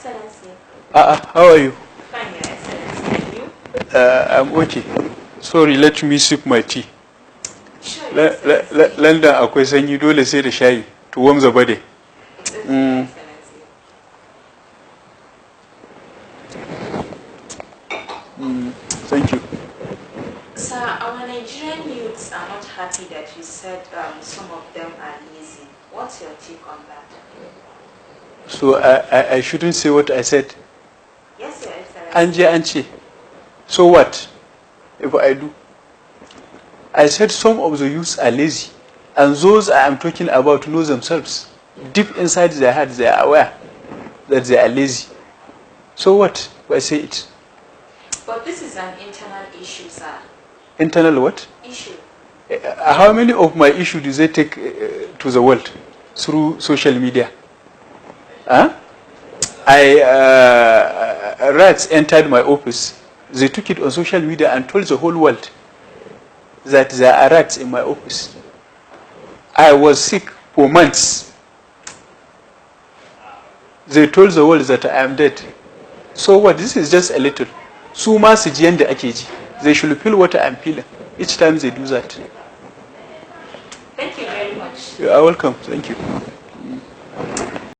Excellency. How are you? Fine, Your Excellency. And you? I'm okay. Sorry, let me sip my tea. Sure, Your Excellency. London akwai sanyi dole sai da shayi to warm the body. It's okay, Your Excellency. Thank you. Sir, our Nigerian youths are not happy that you said some of them are lazy. What's your take on that? So I shouldn't say what I said. Yes, Your Excellency. Anche. So what if I do? I said some of the youths are lazy, and those I am talking about know themselves. Deep inside their heart, they are aware that they are lazy. So what if I say it? But this is an internal issue, sir. Internal what? Issue. How many of my issues do they take to the world through social media? Huh? Rats entered my office. They took it on social media and told the whole world that there are rats in my office. I was sick for months. They told the world that I am dead. So what? This is just a little. Suma su ji yanda ake ji. They should feel what I am feeling each time they do that. Thank you very much. You are welcome. Thank you.